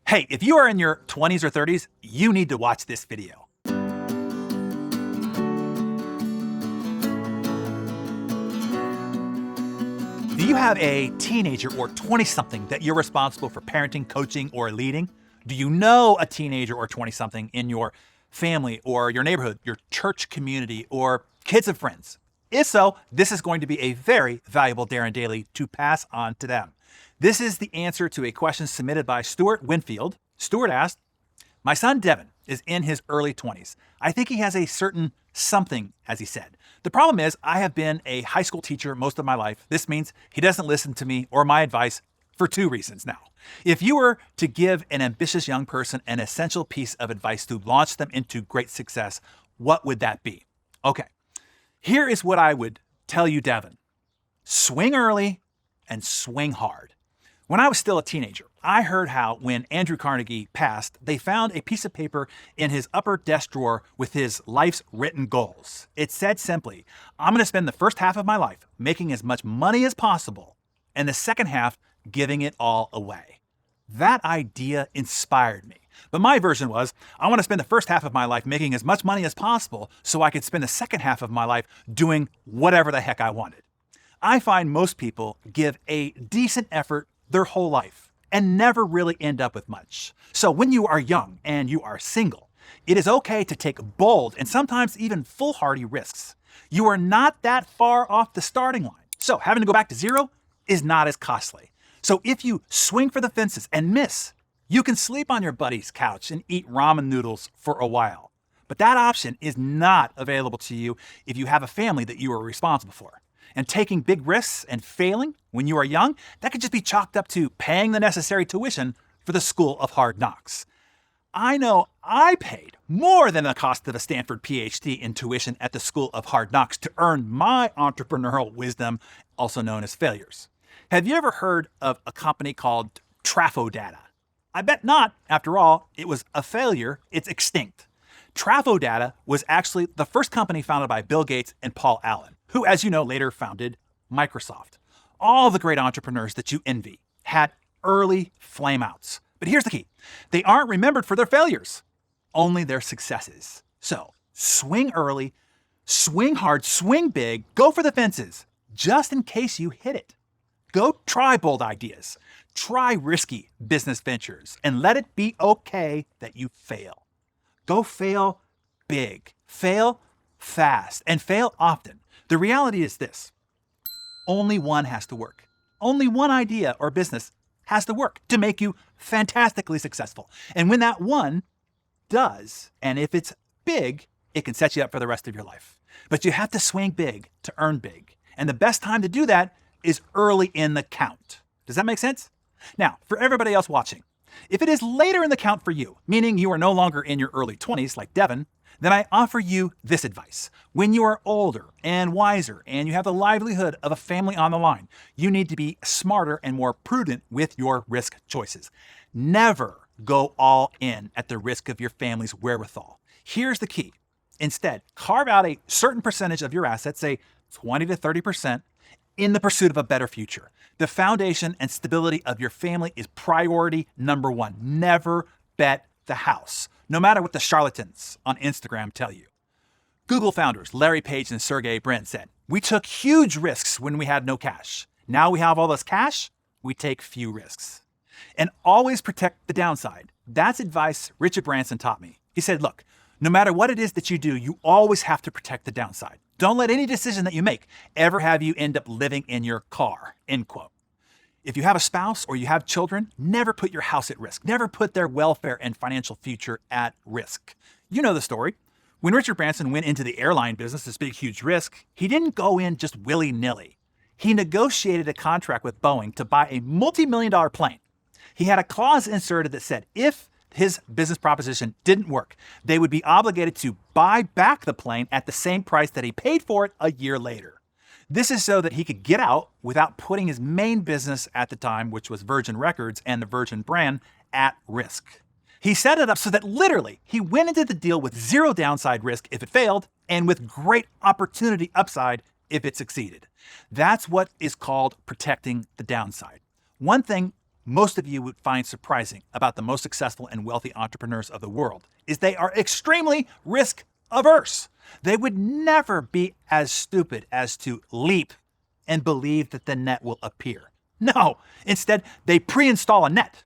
Hey, if you are in your 20s or 30s, you need to watch this video. Do you have a teenager or 20-something that you're responsible for parenting, coaching, or leading? Do you know a teenager or 20-something in your family or your neighborhood, your church community, or kids of friends? If so, this is going to be a very valuable Darren Daily to pass on to them. This is the answer to a question submitted by Stuart Winfield. Stuart asked, "My son Devin is in his early 20s. I think he has a certain something," as he said. "The problem is I have been a high school teacher most of my life. This means he doesn't listen to me or my advice for two reasons now. If you were to give an ambitious young person an essential piece of advice to launch them into great success, what would that be?" Okay, here is what I would tell you, Devin. Swing early and swing hard. When I was still a teenager, I heard how when Andrew Carnegie passed, they found a piece of paper in his upper desk drawer with his life's written goals. It said simply, "I'm going to spend the first half of my life making as much money as possible and the second half giving it all away." That idea inspired me. But my version was, I want to spend the first half of my life making as much money as possible so I could spend the second half of my life doing whatever the heck I wanted. I find most people give a decent effort their whole life and never really end up with much. So when you are young and you are single, it is okay to take bold and sometimes even foolhardy risks. You are not that far off the starting line. So having to go back to zero is not as costly. So if you swing for the fences and miss, you can sleep on your buddy's couch and eat ramen noodles for a while. But that option is not available to you if you have a family that you are responsible for. And taking big risks and failing when you are young, that could just be chalked up to paying the necessary tuition for the school of hard knocks. I know I paid more than the cost of a Stanford PhD in tuition at the school of hard knocks to earn my entrepreneurial wisdom, also known as failures. Have you ever heard of a company called Trafodata? I bet not. After all, it was a failure. It's extinct. Trafodata was actually the first company founded by Bill Gates and Paul Allen, who, as you know, later founded Microsoft. All the great entrepreneurs that you envy had early flameouts. But here's the key. They aren't remembered for their failures, only their successes. So swing early, swing hard, swing big, go for the fences, just in case you hit it. Go try bold ideas, try risky business ventures, and let it be okay that you fail. Go fail big, fail fast, and fail often. The reality is this: only one has to work. Only one idea or business has to work to make you fantastically successful. And when that one does, and if it's big, it can set you up for the rest of your life. But you have to swing big to earn big. And the best time to do that is early in the count. Does that make sense? Now, for everybody else watching, if it is later in the count for you, meaning you are no longer in your early 20s like Devin, then I offer you this advice. When you are older and wiser and you have the livelihood of a family on the line, you need to be smarter and more prudent with your risk choices. Never go all in at the risk of your family's wherewithal. Here's the key. Instead, carve out a certain percentage of your assets, say 20 to 30%, in the pursuit of a better future. The foundation and stability of your family is priority number one. Never bet the house, no matter what the charlatans on Instagram tell you. Google founders Larry Page and Sergey Brin said, "We took huge risks when we had no cash. Now we have all this cash, we take few risks." And always protect the downside. That's advice Richard Branson taught me. He said, look, no matter what it is that you do, you always have to protect the downside. Don't let any decision that you make ever have you end up living in your car, end quote. If you have a spouse or you have children, never put your house at risk. Never put their welfare and financial future at risk. You know the story. When Richard Branson went into the airline business, this big, huge risk, he didn't go in just willy-nilly. He negotiated a contract with Boeing to buy a multi-million-dollar plane. He had a clause inserted that said if his business proposition didn't work, they would be obligated to buy back the plane at the same price that he paid for it a year later. This is so that he could get out without putting his main business at the time, which was Virgin Records and the Virgin brand, at risk. He set it up so that literally he went into the deal with zero downside risk if it failed and with great opportunity upside if it succeeded. That's what is called protecting the downside. One thing most of you would find surprising about the most successful and wealthy entrepreneurs of the world is they are extremely risk averse. They would never be as stupid as to leap and believe that the net will appear. No, instead, they pre-install a net.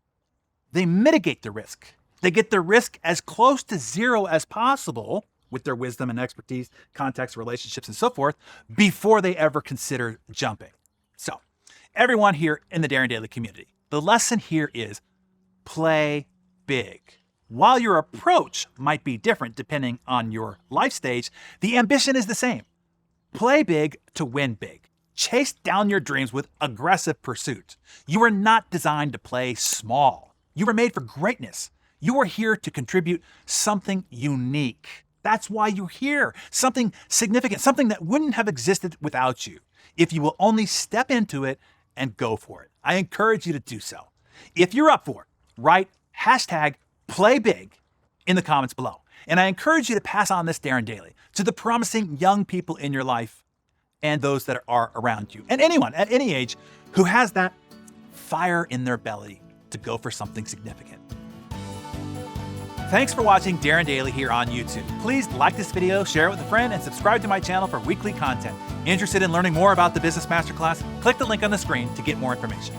They mitigate the risk. They get the risk as close to zero as possible with their wisdom and expertise, contacts, relationships, and so forth before they ever consider jumping. So, everyone here in the DarrenDaily community, the lesson here is play big. While your approach might be different depending on your life stage, the ambition is the same. Play big to win big. Chase down your dreams with aggressive pursuit. You are not designed to play small. You were made for greatness. You are here to contribute something unique. That's why you're here. Something significant, something that wouldn't have existed without you if you will only step into it and go for it. I encourage you to do so. If you're up for it, write #playbig in the comments below. And I encourage you to pass on this DarrenDaily to the promising young people in your life and those that are around you, and anyone at any age who has that fire in their belly to go for something significant. Thanks for watching DarrenDaily here on YouTube. Please like this video, share it with a friend, and subscribe to my channel for weekly content. Interested in learning more about the Business Masterclass? Click the link on the screen to get more information.